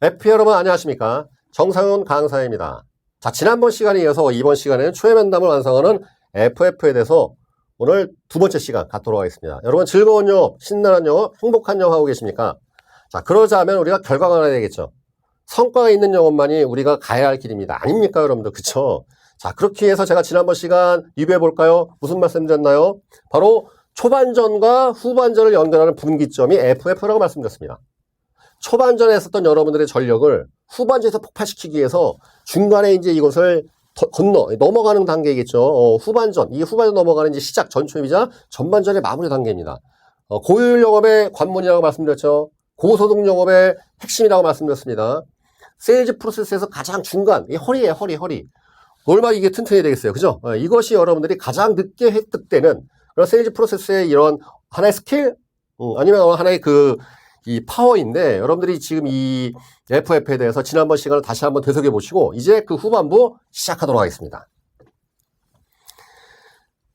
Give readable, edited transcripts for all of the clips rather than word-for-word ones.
FP 여러분 안녕하십니까? 정상훈 강사입니다. 자, 지난번 시간에 이어서 이번 시간에는 초회 면담을 완성하는 FF에 대해서 오늘 두 번째 시간 갖도록 하겠습니다. 여러분 즐거운 영업, 신나는 영업, 행복한 영업 하고 계십니까? 자, 그러자면 우리가 결과가 나야 되겠죠. 성과가 있는 영업만이 우리가 가야 할 길입니다. 아닙니까, 여러분들? 그쵸? 자, 그렇게 해서 제가 지난번 시간 리뷰해 볼까요? 무슨 말씀 드렸나요? 바로 초반전과 후반전을 연결하는 분기점이 FF라고 말씀드렸습니다. 초반전에 했었던 여러분들의 전력을 후반전에서 폭발시키기 위해서 중간에 이제 이것을 넘어가는 단계이겠죠. 후반전, 이 후반전 넘어가는 이제 시작 전초이자 전반전의 마무리 단계입니다. 고효율 영업의 관문이라고 말씀드렸죠. 고소득 영업의 핵심이라고 말씀드렸습니다. 세일즈 프로세스에서 가장 중간, 이 허리예요, 허리. 얼마나 이게 튼튼해야 되겠어요. 그죠? 이것이 여러분들이 가장 늦게 획득되는 그런 세일즈 프로세스의 이런 하나의 스킬, 아니면 하나의 이 파워인데, 여러분들이 지금 이 FF에 대해서 지난번 시간을 다시 한번 되새겨 보시고, 이제 그 후반부 시작하도록 하겠습니다.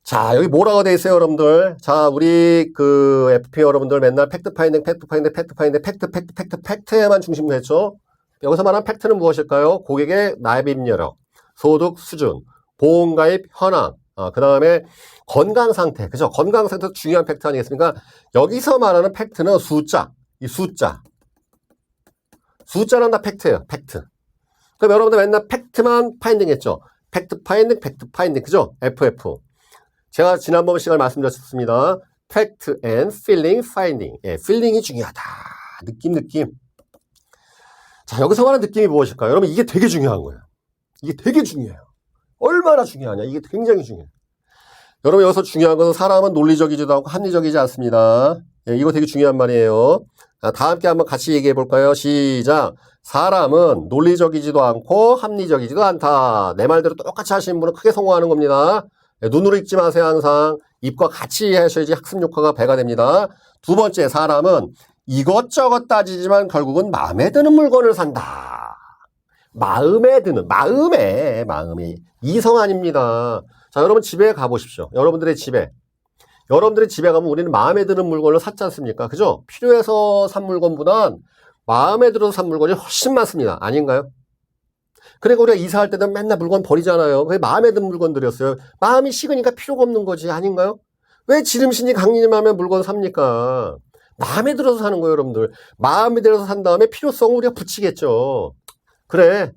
자, 여기 뭐라고 돼 있어요, 여러분들? 자, 우리 FP 여러분들 맨날 팩트 파인딩에만 중심했죠? 여기서 말하는 팩트는 무엇일까요? 고객의 납입 여력, 소득 수준, 보험가입 현황, 그 다음에 건강 상태, 그죠? 건강 상태도 중요한 팩트 아니겠습니까? 여기서 말하는 팩트는 숫자. 이 숫자는 다 팩트예요. 팩트. 그럼 여러분들 맨날 팩트만 파인딩 했죠. 팩트 파인딩. 그죠? FF. 제가 지난번 시간에 말씀드렸습니다. 팩트 앤 필링 파인딩. 예, 필링이 중요하다. 느낌. 자, 여기서 말하는 느낌이 무엇일까요? 여러분, 이게 되게 중요한 거예요. 이게 되게 중요해요. 얼마나 중요하냐. 이게 굉장히 중요해요. 여러분, 여기서 중요한 것은 사람은 논리적이지도 않고 합리적이지 않습니다. 예, 이거 되게 중요한 말이에요. 자, 다 함께 한번 같이 얘기해 볼까요? 시작. 사람은 논리적이지도 않고 합리적이지도 않다. 내 말대로 똑같이 하시는 분은 크게 성공하는 겁니다. 예, 눈으로 읽지 마세요. 항상 입과 같이 하셔야지 학습 효과가 배가 됩니다. 두 번째, 사람은 이것저것 따지지만 결국은 마음에 드는 물건을 산다. 마음에 이성 아닙니다. 자, 여러분 집에 가보십시오. 여러분들의 집에 가면 우리는 마음에 드는 물건을 샀지 않습니까? 그죠? 필요해서 산 물건보단 마음에 들어서 산 물건이 훨씬 많습니다. 아닌가요? 그러니까 우리가 이사할 때는 맨날 물건 버리잖아요. 왜 마음에 드는 물건들이었어요? 마음이 식으니까 필요가 없는 거지. 아닌가요? 왜 지름신이 강림하면 물건 삽니까? 마음에 들어서 사는 거예요, 여러분들. 마음에 들어서 산 다음에 필요성을 우리가 붙이겠죠. 그래,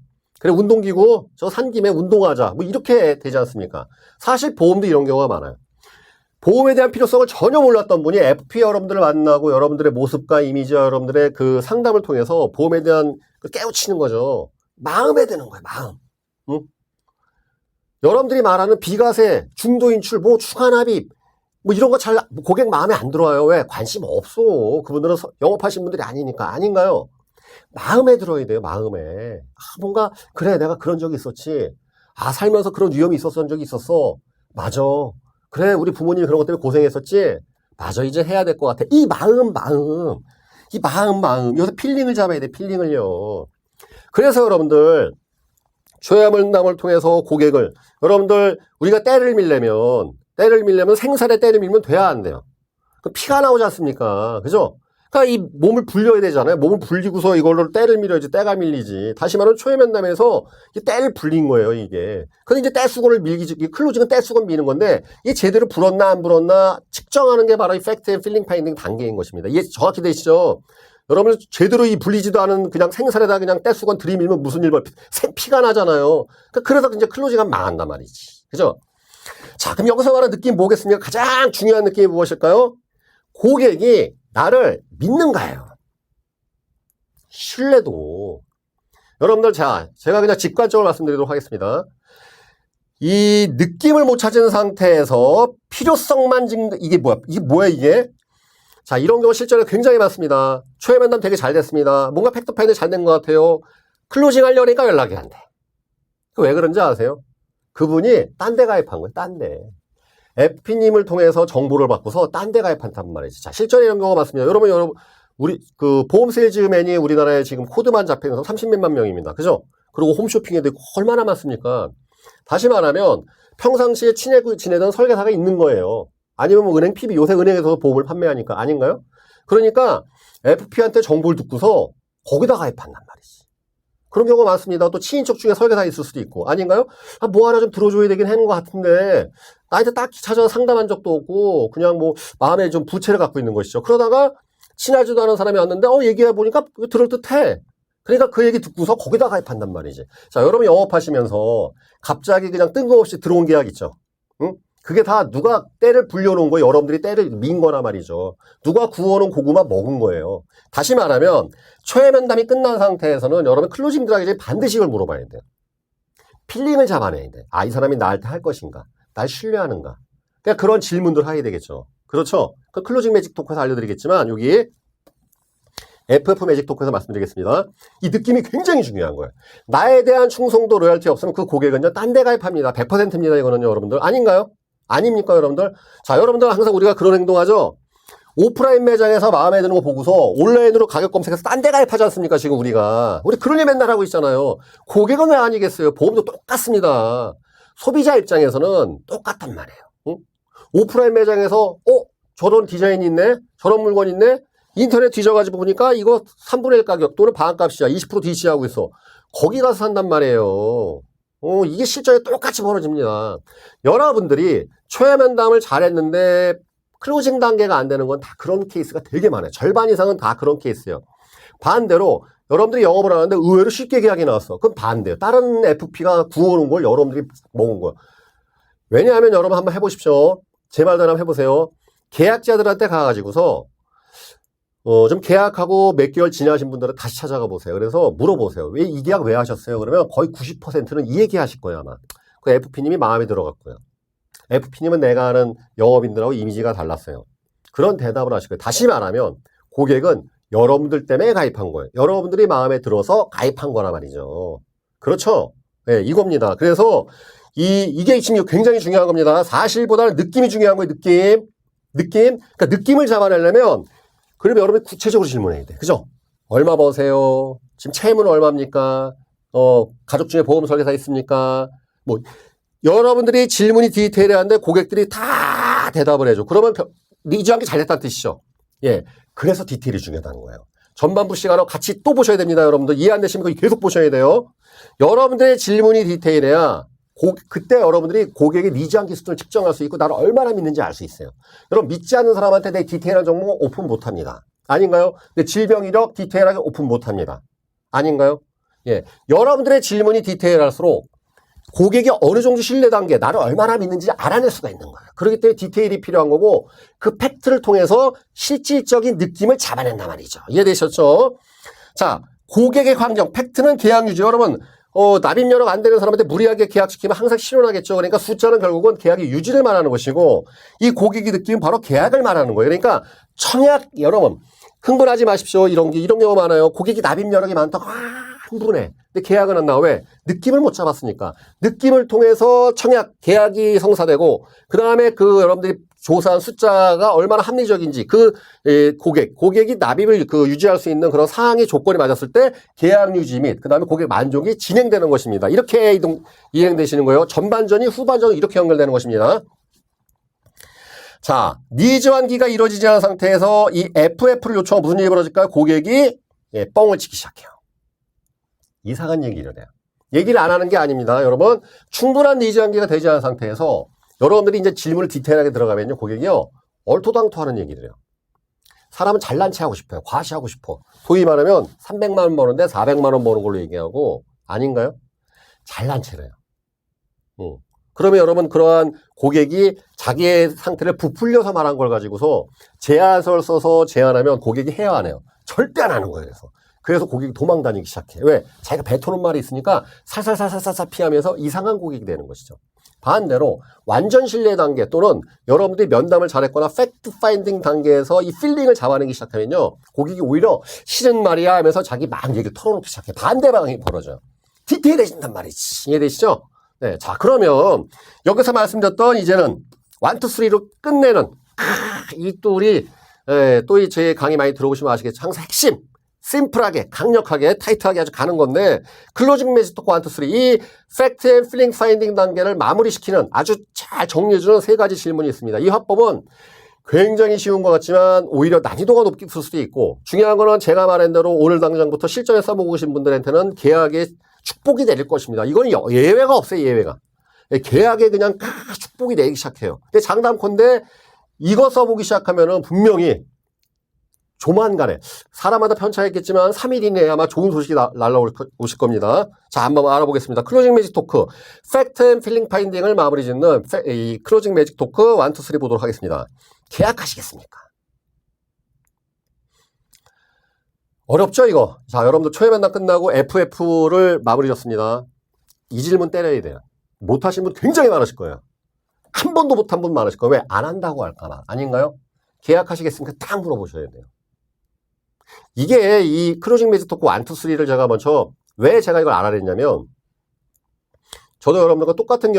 운동기구, 저 산 김에 운동하자. 뭐 이렇게 되지 않습니까? 사실 보험도 이런 경우가 많아요. 보험에 대한 필요성을 전혀 몰랐던 분이 FP 여러분들을 만나고 여러분들의 모습과 이미지와 여러분들의 그 상담을 통해서 보험에 대한 깨우치는 거죠. 마음에 드는 거예요, 마음. 응? 여러분들이 말하는 비과세, 중도인출, 뭐 추가납입, 뭐 이런 거 잘 고객 마음에 안 들어와요. 왜? 관심 없어. 그분들은 영업하신 분들이 아니니까. 아닌가요? 마음에 들어야 돼요, 마음에. 뭔가, 그래, 내가 그런 적이 있었지. 살면서 그런 위험이 있었던 적이 있었어. 맞아. 그래, 우리 부모님이 그런 것 때문에 고생했었지. 맞아, 이제 해야 될 것 같아. 이 마음. 여기서 필링을 잡아야 돼, 필링을요. 그래서 여러분들, 초회면담을 통해서 고객을, 여러분들, 우리가 때를 밀려면 생살에 때를 밀면 돼야 안 돼요. 피가 나오지 않습니까? 그죠? 그러니까 이 몸을 불려야 되잖아요. 몸을 불리고서 이걸로 때를 밀어야지 때가 밀리지. 다시 말하면 초회 면담에서 때를 불린 거예요, 이게. 근데 이제 때수건을 밀기, 클로징은 때수건 미는 건데, 이게 제대로 불었나 안 불었나 측정하는 게 바로 이 팩트 앤 필링 파인딩 단계인 것입니다. 이게 정확히 되시죠? 여러분, 제대로 이 불리지도 않은 그냥 생살에다 그냥 때수건 들이밀면 무슨 일벌, 피가 나잖아요. 그래서 이제 클로징은 망한단 말이지. 그죠? 자, 그럼 여기서 말하는 느낌 뭐겠습니까? 가장 중요한 느낌이 무엇일까요? 고객이 나를 믿는가요? 신뢰도. 여러분들, 자, 제가 그냥 직관적으로 말씀드리도록 하겠습니다. 이 느낌을 못 찾은 상태에서 필요성만 이게 뭐야, 이게? 자, 이런 경우 실전에 굉장히 많습니다. 초회 면담 되게 잘 됐습니다. 뭔가 팩트 파인딩 잘 된 것 같아요. 클로징 하려니까 연락이 안 돼. 왜 그런지 아세요? 그분이 딴 데 가입한 거예요, 딴 데. FP님을 통해서 정보를 받고서 딴 데 가입한단 말이지. 자, 실전에 이런 경우가 많습니다. 여러분, 우리, 보험 세일즈맨이 우리나라에 지금 코드만 잡혀서 30몇만 명입니다. 그죠? 그리고 홈쇼핑에도 있고 얼마나 많습니까? 다시 말하면, 평상시에 지내던 설계사가 있는 거예요. 아니면 뭐 은행 PB, 요새 은행에서 보험을 판매하니까. 아닌가요? 그러니까, FP한테 정보를 듣고서 거기다 가입한단 말이지. 그런 경우가 많습니다. 또 친인척 중에 설계사 있을 수도 있고. 아닌가요? 아, 뭐 하나 좀 들어줘야 되긴 하는 것 같은데 나한테 딱히 찾아서 상담한 적도 없고 그냥 뭐 마음에 좀 부채를 갖고 있는 것이죠. 그러다가 친하지도 않은 사람이 왔는데 얘기해보니까 들을 듯해. 그러니까 그 얘기 듣고서 거기다 가입한단 말이지. 자, 여러분 영업하시면서 갑자기 그냥 뜬금없이 들어온 계약 있죠. 응? 그게 다 누가 때를 불려놓은 거예요. 여러분들이 때를 민 거나 말이죠. 누가 구워놓은 고구마 먹은 거예요. 다시 말하면 초회 면담이 끝난 상태에서는 여러분 클로징 들어가기 전에 반드시 이걸 물어봐야 돼요. 필링을 잡아내야 돼. 아, 이 사람이 나한테 할 것인가? 날 신뢰하는가? 그러니까 그런 질문들 하게 되겠죠. 그렇죠? 그 클로징 매직 토크에서 알려드리겠지만 여기 FF 매직 토크에서 말씀드리겠습니다. 이 느낌이 굉장히 중요한 거예요. 나에 대한 충성도 로열티 없으면 그 고객은요 딴 데 가입합니다. 100%입니다. 이거는요 여러분들. 아닌가요? 아닙니까 여러분들? 자, 여러분들 항상 우리가 그런 행동하죠. 오프라인 매장에서 마음에 드는 거 보고서 온라인으로 가격 검색해서 딴 데 가입하지 않습니까? 지금 우리 그런 일 맨날 하고 있잖아요. 고객은 왜 아니겠어요? 보험도 똑같습니다. 소비자 입장에서는 똑같단 말이에요. 응? 오프라인 매장에서 저런 디자인이 있네? 저런 물건 있네? 인터넷 뒤져가지고 보니까 이거 3분의 1 가격 또는 반값이야. 20% DC하고 있어. 거기 가서 산단 말이에요. 이게 실전에 똑같이 벌어집니다. 여러분들이 초회 면담을 잘했는데 클로징 단계가 안 되는 건 다 그런 케이스가 되게 많아요. 절반 이상은 다 그런 케이스예요. 반대로 여러분들이 영업을 하는데 의외로 쉽게 계약이 나왔어. 그럼 반대요. 다른 FP가 구워놓은 걸 여러분들이 먹은 거예요. 왜냐하면 여러분 한번 해보십시오. 제 말대로 한번 해보세요. 계약자들한테 가가지고서 좀 계약하고 몇 개월 지나신 분들은 다시 찾아가 보세요. 그래서 물어보세요. 왜 이 계약 왜 하셨어요? 그러면 거의 90%는 이 얘기 하실 거예요, 아마. 그 FP님이 마음에 들어갔고요. FP님은 내가 아는 영업인들하고 이미지가 달랐어요. 그런 대답을 하실 거예요. 다시 말하면 고객은 여러분들 때문에 가입한 거예요. 여러분들이 마음에 들어서 가입한 거란 말이죠. 그렇죠? 네, 이겁니다. 그래서 이게 지금 굉장히 중요한 겁니다. 사실보다는 느낌이 중요한 거예요, 느낌. 그러니까 느낌을 잡아내려면 그러면 여러분이 구체적으로 질문해야 돼. 그죠? 얼마 버세요? 지금 채무는 얼마입니까? 가족 중에 보험 설계사 있습니까? 뭐, 여러분들이 질문이 디테일한데 고객들이 다 대답을 해줘. 그러면 니즈한 게 잘 됐다는 뜻이죠. 예. 그래서 디테일이 중요하다는 거예요. 전반부 시간으로 같이 또 보셔야 됩니다, 여러분들. 이해 안 되시면 거기 계속 보셔야 돼요. 여러분들의 질문이 디테일해야 그때 여러분들이 고객의 니즈한 기술을 측정할 수 있고 나를 얼마나 믿는지 알 수 있어요. 여러분 믿지 않는 사람한테 내 디테일한 정보 오픈 못합니다. 아닌가요? 내 질병 이력 디테일하게 오픈 못합니다. 아닌가요? 예, 여러분들의 질문이 디테일할수록 고객이 어느 정도 신뢰 단계, 나를 얼마나 믿는지 알아낼 수가 있는 거예요. 그렇기 때문에 디테일이 필요한 거고 그 팩트를 통해서 실질적인 느낌을 잡아낸단 말이죠. 이해되셨죠? 자, 고객의 환경, 팩트는 계약 유지. 여러분 납입 여력 안 되는 사람한테 무리하게 계약시키면 항상 실현하겠죠. 그러니까 숫자는 결국은 계약의 유지를 말하는 것이고 이 고객이 느끼면 바로 계약을 말하는 거예요. 그러니까 청약 여러분 흥분하지 마십시오. 이런 경우 많아요. 고객이 납입 여력이 많다고 흥분해. 근데 계약은 안 나와. 왜? 느낌을 못 잡았으니까. 느낌을 통해서 청약 계약이 성사되고 그 다음에 여러분들이 조사한 숫자가 얼마나 합리적인지 고객이 납입을 유지할 수 있는 그런 상황의 조건이 맞았을 때 계약 유지 및 그 다음에 고객 만족이 진행되는 것입니다. 이렇게 이행되시는 거예요. 전반전이 후반전이 이렇게 연결되는 것입니다. 자, 니즈 환기가 이루어지지 않은 상태에서 이 FF를 요청하면 무슨 일이 벌어질까요? 고객이 뻥을 치기 시작해요. 이상한 얘기를 해요. 얘기를 안 하는 게 아닙니다. 여러분, 충분한 니즈 환기가 되지 않은 상태에서 여러분들이 이제 질문을 디테일하게 들어가면요, 고객이요, 얼토당토하는 얘기를 해요. 사람은 잘난 체 하고 싶어요. 과시하고 싶어. 소위 말하면 300만 원 버는데 400만 원 버는 걸로 얘기하고, 아닌가요? 잘난 체래요. 그러면 여러분, 그러한 고객이 자기의 상태를 부풀려서 말한 걸 가지고서 제안서를 써서 제안하면 고객이 해야 안 해요. 절대 안 하는 거예요. 그래서 고객이 도망 다니기 시작해. 왜? 자기가 뱉어놓은 말이 있으니까 살살살살살 피하면서 이상한 고객이 되는 것이죠. 반대로 완전 신뢰 단계 또는 여러분들이 면담을 잘했거나 팩트 파인딩 단계에서 이 필링을 잡아내기 시작하면요, 고객이 오히려 싫은 말이야 하면서 자기 막 얘기를 털어놓기 시작해. 반대 방향이 벌어져요. 디테일해진단 말이지. 이해되시죠? 네, 자, 그러면 여기서 말씀드렸던 이제는 1, 2, 3로 끝내는 이 또 우리 또 제 강의 많이 들어보시면 아시겠죠? 항상 핵심 심플하게, 강력하게, 타이트하게 아주 가는 건데 클로징 매직 토크 1, 2, 3 이 팩트 앤 필링 파인딩 단계를 마무리시키는 아주 잘 정리해주는 세 가지 질문이 있습니다. 이 화법은 굉장히 쉬운 것 같지만 오히려 난이도가 높을 수도 있고 중요한 거는 제가 말한 대로 오늘 당장부터 실전에 써보고 계신 분들한테는 계약의 축복이 내릴 것입니다. 이건 예외가 없어요. 예외가. 계약에 그냥 축복이 내리기 시작해요. 근데 장담컨대 이거 써보기 시작하면은 분명히 조만간에 사람마다 편차가 있겠지만 3일 이내에 아마 좋은 소식이 날라오실 겁니다. 자, 한번 알아보겠습니다. 클로징 매직 토크 팩트 앤 필링 파인딩을 마무리 짓는 이 클로징 매직 토크 1, 2, 3 보도록 하겠습니다. 계약하시겠습니까? 어렵죠 이거. 자, 여러분들 초회 면담 끝나고 FF를 마무리 졌습니다. 이 질문 때려야 돼요. 못하신 분 굉장히 많으실 거예요. 한 번도 못한 분 많으실 거예요. 왜? 안 한다고 할까봐. 아닌가요? 계약하시겠습니까? 딱 물어보셔야 돼요. 이게 이 클로징 매직 토크 1, 2, 3를 제가 먼저 왜 제가 이걸 알아냈냐면 저도 여러분들과 똑같은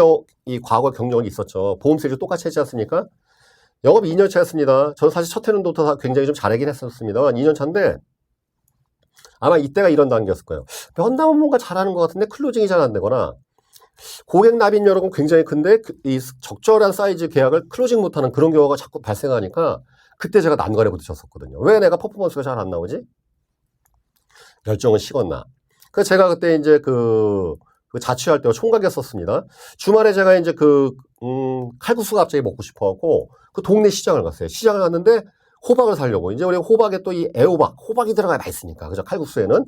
이 과거 경력이 있었죠. 보험 세율 똑같이 했지 않습니까? 영업 2년 차였습니다. 저는 사실 첫 해는부터 굉장히 좀 잘하긴 했었습니다만 2년 차인데 아마 이때가 이런 단계였을 거예요. 면담은 뭔가 잘하는 것 같은데 클로징이 잘 안 되거나 고객 납입률은 굉장히 큰데 이 적절한 사이즈 계약을 클로징 못하는 그런 경우가 자꾸 발생하니까 그때 제가 난관에 부딪혔었거든요. 왜 내가 퍼포먼스가 잘 안 나오지? 열정은 식었나? 그래서 제가 그때 이제 그 자취할 때가 총각이었었습니다. 주말에 제가 이제 칼국수가 갑자기 먹고 싶어갖고 그 동네 시장을 갔어요. 시장을 갔는데 호박을 사려고. 이제 우리 호박에 또 이 애호박, 호박이 들어가야 맛있으니까. 그죠? 칼국수에는.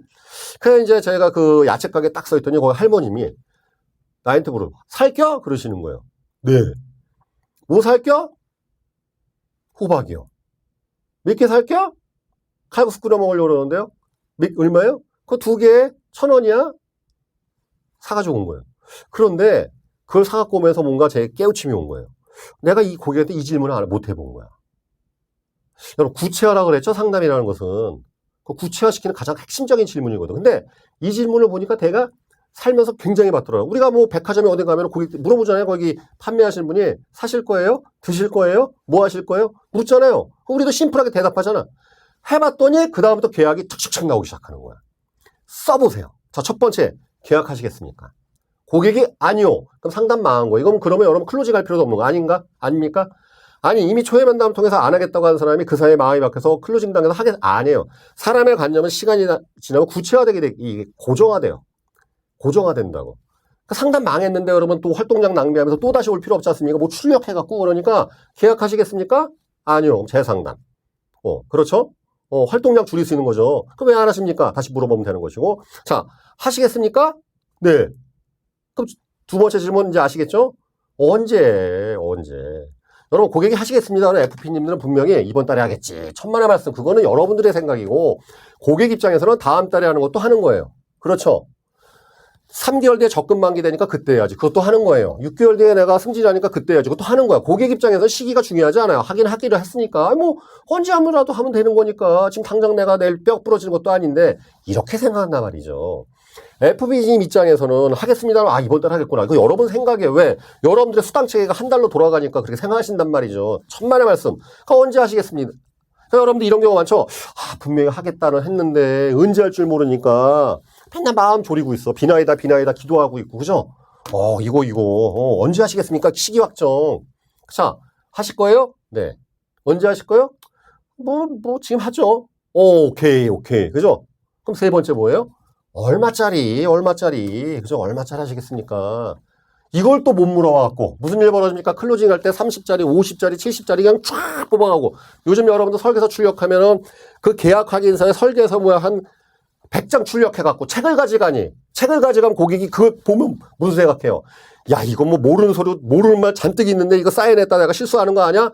그래서 이제 제가 그 야채 가게 딱 서 있더니 거기 할머님이 나한테 물어 살겨? 그러시는 거예요. 네. 뭐 살겨? 호박이요. 몇 개 살겨? 칼국수 끓여 먹으려고 그러는데요. 얼마요? 그거 2개에 1,000원이야? 사가지고 온 거예요. 그런데 그걸 사갖고 오면서 뭔가 제 깨우침이 온 거예요. 내가 이 고객한테 이 질문을 못 해본 거야. 여러분 구체화라고 그랬죠? 상담이라는 것은. 그 구체화시키는 가장 핵심적인 질문이거든. 근데 이 질문을 보니까 내가 살면서 굉장히 받더라고요. 우리가 뭐 백화점에 어디 가면 고객 물어보잖아요. 거기 판매하시는 분이 사실 거예요? 드실 거예요? 뭐 하실 거예요? 묻잖아요. 우리도 심플하게 대답하잖아. 해봤더니 그 다음부터 계약이 툭툭툭 나오기 시작하는 거야. 써보세요. 자, 첫 번째 계약하시겠습니까? 고객이 아니요. 그럼 상담 망한 거예요. 이건 그러면 여러분 클로징 할 필요도 없는 거 아닌가? 아닙니까? 아니 이미 초회 면담을 통해서 안 하겠다고 하는 사람이 그 사이에 마음이 바뀌어서 클로징 당해서 안 해요. 사람의 관념은 시간이 지나면 구체화되게 고정화돼요. 고정화된다고. 그러니까 상담 망했는데 여러분 또 활동량 낭비하면서 또 다시 올 필요 없지 않습니까? 뭐 출력해갖고 그러니까 계약하시겠습니까? 아니요. 재상담. 그렇죠? 활동량 줄일 수 있는 거죠. 그럼 왜 안 하십니까? 다시 물어보면 되는 것이고. 자, 하시겠습니까? 네. 그럼 두 번째 질문 이제 아시겠죠? 언제? 여러분 고객이 하시겠습니다는 FP님들은 분명히 이번 달에 하겠지. 천만의 말씀. 그거는 여러분들의 생각이고 고객 입장에서는 다음 달에 하는 것도 하는 거예요. 그렇죠? 3개월 뒤에 적금 만기되니까 그때 해야지. 그것도 하는 거예요. 6개월 뒤에 내가 승진하니까 그때 해야지. 그것도 하는 거야. 고객 입장에서 시기가 중요하지 않아요. 하긴 하기로 했으니까. 뭐 언제 아무라도 하면 되는 거니까. 지금 당장 내가 내일 뼈 부러지는 것도 아닌데 이렇게 생각한단 말이죠. FB님 입장에서는 하겠습니다. 이번 달 하겠구나. 이거 여러분 생각이에요. 왜? 여러분들의 수당 체계가 한 달로 돌아가니까 그렇게 생각하신단 말이죠. 천만의 말씀. 언제 하시겠습니까? 여러분들 이런 경우 많죠? 분명히 하겠다는 했는데 언제 할 줄 모르니까 맨날 마음 졸이고 있어. 비나이다 기도하고 있고. 그죠? 이거 언제 하시겠습니까? 시기 확정. 자, 하실 거예요? 네. 언제 하실 거예요? 뭐 지금 하죠. 오케이. 그죠? 그럼 세 번째 뭐예요? 얼마짜리. 그죠? 얼마짜리 하시겠습니까? 이걸 또 못 물어와갖고 무슨 일 벌어집니까? 클로징 할 때 30짜리, 50짜리, 70짜리 그냥 쫙 뽑아가고 요즘 여러분들 설계서 출력하면은 그 계약 확인서에 설계서 한 100장 출력해갖고 책을 가져가면 고객이 그걸 보면 무슨 생각해요? 야, 이거 뭐 모르는 말 잔뜩 있는데 이거 사인했다 내가 실수하는 거 아니야?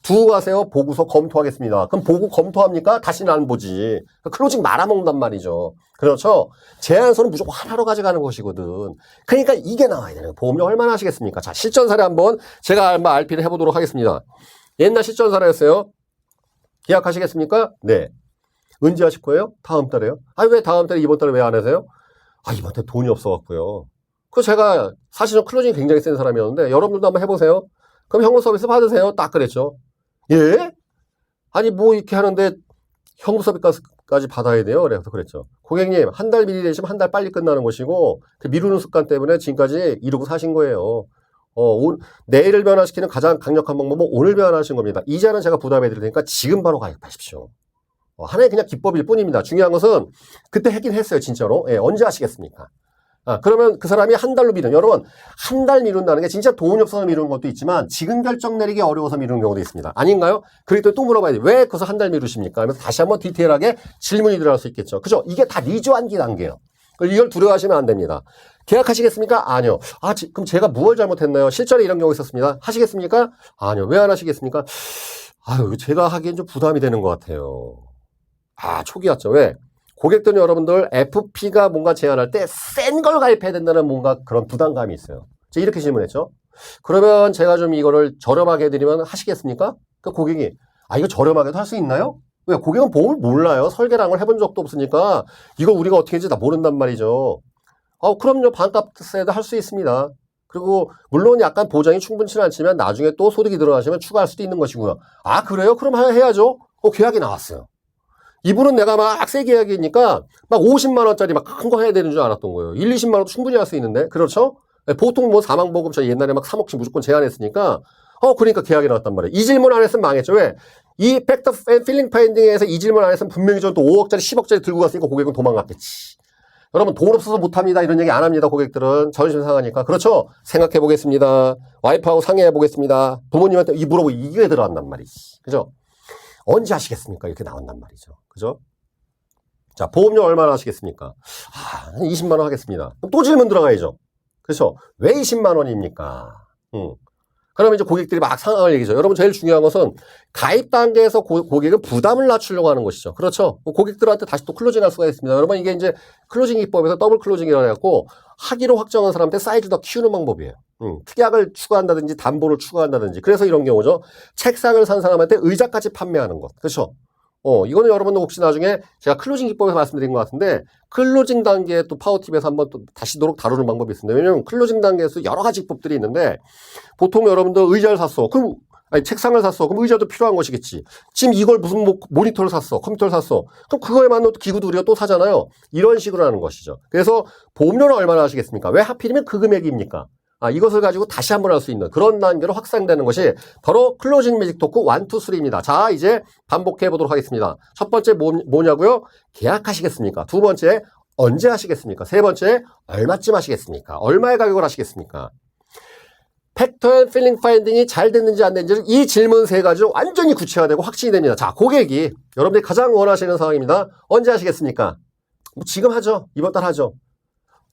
두고 가세요. 보고서 검토하겠습니다. 그럼 보고 검토합니까? 다시는 안 보지. 클로징 말아먹는단 말이죠. 그렇죠? 제안서는 무조건 하나로 가져가는 것이거든. 그러니까 이게 나와야 되는 거예요. 보험료 얼마나 하시겠습니까? 자, 실전 사례 한번 제가 RP를 해보도록 하겠습니다. 옛날 실전 사례였어요. 계약하시겠습니까? 네. 언제 하실 거예요? 다음 달에요. 왜 다음 달에 이번 달에 왜 안 하세요? 이번 달에 돈이 없어갖고요. 제가 사실은 클로징이 굉장히 센 사람이었는데 여러분들도 한번 해보세요. 그럼 현금 서비스 받으세요. 딱 그랬죠. 예? 뭐 이렇게 하는데 현금 서비스까지 받아야 돼요. 그래서 그랬죠. 고객님, 한 달 미리 내시면 한 달 빨리 끝나는 것이고 그 미루는 습관 때문에 지금까지 이러고 사신 거예요. 내일을 변화시키는 가장 강력한 방법은 오늘 변화하시는 겁니다. 이자는 제가 부담해 드릴 테니까 지금 바로 가입하십시오. 하나의 그냥 기법일 뿐입니다. 중요한 것은 그때 했긴 했어요, 진짜로. 예, 언제 하시겠습니까? 그러면 그 사람이 한 달로 미룬, 여러분, 한 달 미룬다는 게 진짜 돈이 없어서 미루는 것도 있지만 지금 결정 내리기 어려워서 미루는 경우도 있습니다. 아닌가요? 그리고 또 물어봐야 돼. 왜 거기서 한 달 미루십니까? 하면서 다시 한번 디테일하게 질문이 들어갈 수 있겠죠. 그죠? 이게 다 리즈 환기 단계예요. 이걸 두려워하시면 안 됩니다. 계약하시겠습니까? 아니요. 그럼 제가 무엇을 잘못했나요? 실전에 이런 경우 있었습니다. 하시겠습니까? 아니요. 왜 안 하시겠습니까? 제가 하기엔 좀 부담이 되는 것 같아요. 초기였죠. 왜? 고객들은 여러분들 FP가 뭔가 제안할 때 센 걸 가입해야 된다는 뭔가 그런 부담감이 있어요. 제가 이렇게 질문했죠. 그러면 제가 좀 이거를 저렴하게 해드리면 하시겠습니까? 그 고객이 이거 저렴하게도 할 수 있나요? 왜? 고객은 보험을 몰라요. 설계랑을 해본 적도 없으니까 이걸 우리가 어떻게 했는지 다 모른단 말이죠. 그럼요. 반값에도 할 수 있습니다. 그리고 물론 약간 보장이 충분치는 않지만 나중에 또 소득이 늘어나시면 추가할 수도 있는 것이고요. 그래요? 그럼 해야죠. 계약이 나왔어요. 이분은 내가 막 세게 이야기하니까 막 50만 원짜리 막 큰 거 해야 되는 줄 알았던 거예요. 1, 20만 원도 충분히 할 수 있는데. 그렇죠? 보통 뭐 사망보험 저 옛날에 막 3억씩 무조건 제한했으니까 그러니까 계약이 나왔단 말이에요. 이 질문 안 했으면 망했죠. 왜? 이 팩터 앤 필링 파인딩에서 이 질문 안 했으면 분명히 저 또 5억짜리 10억짜리 들고 갔으니까 고객은 도망갔겠지. 여러분 돈 없어서 못합니다. 이런 얘기 안 합니다. 고객들은 자존심 상하니까. 그렇죠? 생각해 보겠습니다. 와이프하고 상의해 보겠습니다. 부모님한테 물어보고 이게 들어간단 말이지. 그죠? 언제 하시겠습니까? 이렇게 나온단 말이죠. 그죠? 자, 보험료 얼마나 하시겠습니까? 20만 원 하겠습니다. 그럼 또 질문 들어가야죠. 그렇죠? 왜 20만 원입니까? 그러면 이제 고객들이 막 상황을 얘기죠. 여러분 제일 중요한 것은 가입 단계에서 고객은 부담을 낮추려고 하는 것이죠. 그렇죠? 고객들한테 다시 또 클로징 할 수가 있습니다. 여러분 이게 이제 클로징 기법에서 더블 클로징이라고 해갖고 하기로 확정한 사람한테 사이즈 더 키우는 방법이에요. 특약을 추가한다든지 담보를 추가한다든지. 그래서 이런 경우죠. 책상을 산 사람한테 의자까지 판매하는 것. 그렇죠? 이거는 여러분들 혹시 나중에 제가 클로징 기법에서 말씀드린 것 같은데 클로징 단계에 또 파워팁에서 한번 또 다시도록 다루는 방법이 있습니다. 왜냐면 클로징 단계에서 여러 가지 기법들이 있는데 보통 여러분들 의자를 샀어. 그럼 책상을 샀어. 그럼 의자도 필요한 것이겠지. 지금 이걸 무슨 모니터를 샀어. 컴퓨터를 샀어. 그럼 그거에 맞는 기구도 우리가 또 사잖아요. 이런 식으로 하는 것이죠. 그래서 보험료는 얼마나 하시겠습니까? 왜 하필이면 그 금액입니까? 이것을 가지고 다시 한번 할 수 있는 그런 단계로 확산되는 것이 바로 클로징 매직 토크 1, 2, 3입니다. 자, 이제 반복해 보도록 하겠습니다. 첫 번째 뭐냐고요? 계약하시겠습니까? 두 번째, 언제 하시겠습니까? 세 번째, 얼마쯤 하시겠습니까? 얼마의 가격을 하시겠습니까? 팩터 앤 필링 파인딩이 잘 됐는지 안 됐는지 이 질문 세 가지로 완전히 구체화되고 확신이 됩니다. 자, 고객이 여러분들이 가장 원하시는 상황입니다. 언제 하시겠습니까? 지금 하죠. 이번 달 하죠.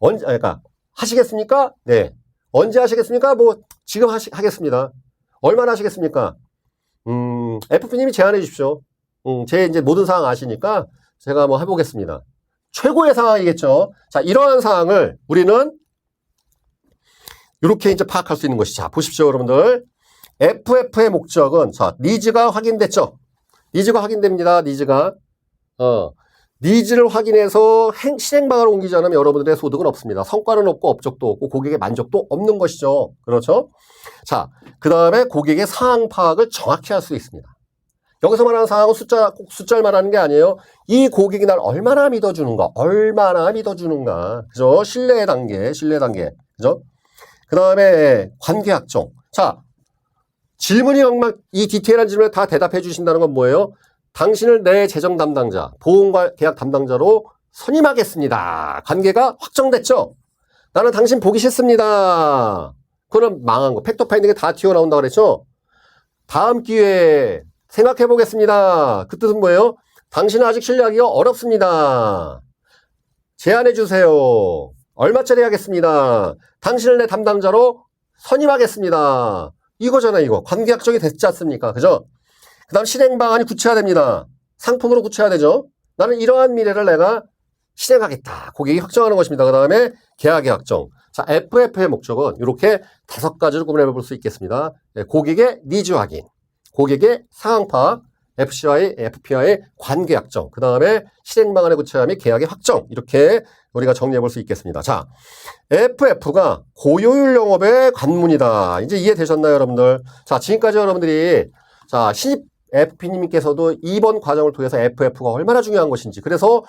그러니까 하시겠습니까? 네. 언제 하시겠습니까? 지금 하겠습니다. 얼마나 하시겠습니까? FP님이 제안해 주십시오. 제 이제 모든 상황 아시니까 제가 해보겠습니다. 최고의 상황이겠죠. 자, 이러한 상황을 우리는 이렇게 이제 파악할 수 있는 것이죠. 자, 보십시오, 여러분들. FF의 목적은, 자, 니즈가 확인됐죠? 니즈가 확인됩니다, 니즈가. 니즈를 확인해서 실행 방안을 옮기지 않으면 여러분들의 소득은 없습니다. 성과는 없고 업적도 없고 고객의 만족도 없는 것이죠. 그렇죠? 자, 그 다음에 고객의 상황 파악을 정확히 할 수 있습니다. 여기서 말하는 상황은 숫자를 말하는 게 아니에요. 이 고객이 날 얼마나 믿어주는가, 그죠? 신뢰 단계. 그죠? 그 다음에 관계 확정. 자, 질문이 막이 디테일한 질문에 다 대답해 주신다는 건 뭐예요? 당신을 내 재정 담당자, 보험 계약 담당자로 선임하겠습니다. 관계가 확정됐죠? 나는 당신 보기 싫습니다. 그럼 망한 거. 팩터 파인딩에 다 튀어나온다 그랬죠? 다음 기회에 생각해 보겠습니다. 그 뜻은 뭐예요? 당신은 아직 신뢰하기가 어렵습니다. 제안해 주세요. 얼마짜리 하겠습니다. 당신을 내 담당자로 선임하겠습니다. 이거잖아, 이거. 관계 확정이 됐지 않습니까? 그죠? 그 다음 실행 방안이 구체화됩니다. 상품으로 구체화되죠. 나는 이러한 미래를 내가 실행하겠다. 고객이 확정하는 것입니다. 그 다음에 계약의 확정. 자, FF의 목적은 이렇게 5가지를 구분해 볼 수 있겠습니다. 고객의 니즈 확인, 고객의 상황 파악, FP와의 관계 확정, 그 다음에 실행 방안의 구체화 및 계약의 확정. 이렇게 우리가 정리해 볼 수 있겠습니다. 자, FF가 고효율 영업의 관문이다. 이제 이해되셨나요, 여러분들? 자, 지금까지 여러분들이 자, 신입 FP님께서도 이번 과정을 통해서 FF가 얼마나 중요한 것인지, 그래서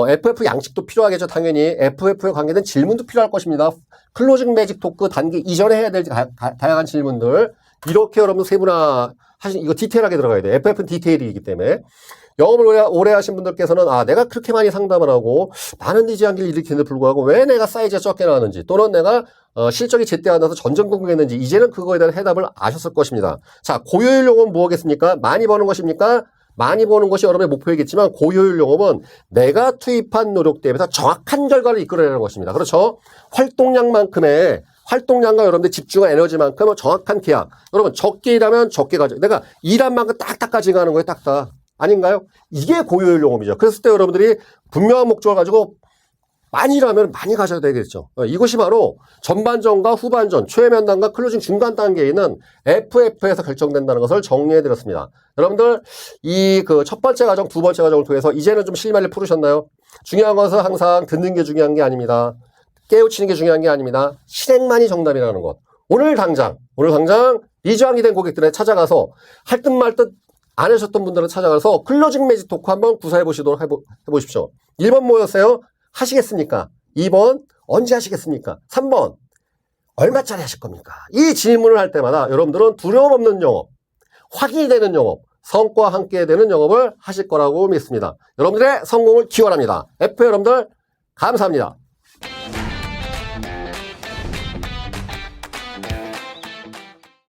FF 양식도 필요하겠죠. 당연히 FF에 관계된 질문도 필요할 것입니다. 클로징 매직 토크 단계 이전에 해야 될 다양한 질문들, 이렇게 여러분 세분화 하신, 이거 디테일하게 들어가야 돼요. FF는 디테일이기 때문에. 영업을 오래 하신 분들께서는 내가 그렇게 많이 상담을 하고 많은 니즈 한계를 일으키는데 불구하고 왜 내가 사이즈가 적게 나왔는지, 또는 내가 실적이 제때 안 나서 전전긍긍했는지, 이제는 그거에 대한 해답을 아셨을 것입니다. 자, 고효율 영업은 뭐겠습니까? 많이 버는 것입니까? 많이 버는 것이 여러분의 목표이겠지만, 고효율 영업은 내가 투입한 노력 대비해서 정확한 결과를 이끌어내는 것입니다. 그렇죠? 활동량과 여러분들 집중한 에너지만큼 정확한 계약. 여러분, 적게 일하면 적게 가져. 내가 일한 만큼 딱딱 가져가는 거예요, 딱딱. 아닌가요? 이게 고효율 영업이죠. 그랬을 때 여러분들이 분명한 목적을 가지고 많이 일하면 많이 가셔야 되겠죠. 이것이 바로 전반전과 후반전, 최면단과 클로징 중간 단계에 있는 FF에서 결정된다는 것을 정리해 드렸습니다. 여러분들, 이 첫 번째 과정, 두 번째 과정을 통해서 이제는 좀 실마리를 풀으셨나요? 중요한 것은 항상 듣는 게 중요한 게 아닙니다. 깨우치는 게 중요한 게 아닙니다. 실행만이 정답이라는 것. 오늘 당장 리저항이 된 고객들에 찾아가서 할 듯 말 듯 안 하셨던 분들은 찾아가서 클로징 매직 토크 한번 구사해 보시도록 해보십시오. 1번 뭐였어요? 하시겠습니까? 2번 언제 하시겠습니까? 3번 얼마짜리 하실 겁니까? 이 질문을 할 때마다 여러분들은 두려움 없는 영업, 확인이 되는 영업, 성과 함께 되는 영업을 하실 거라고 믿습니다. 여러분들의 성공을 기원합니다. F 여러분들 감사합니다.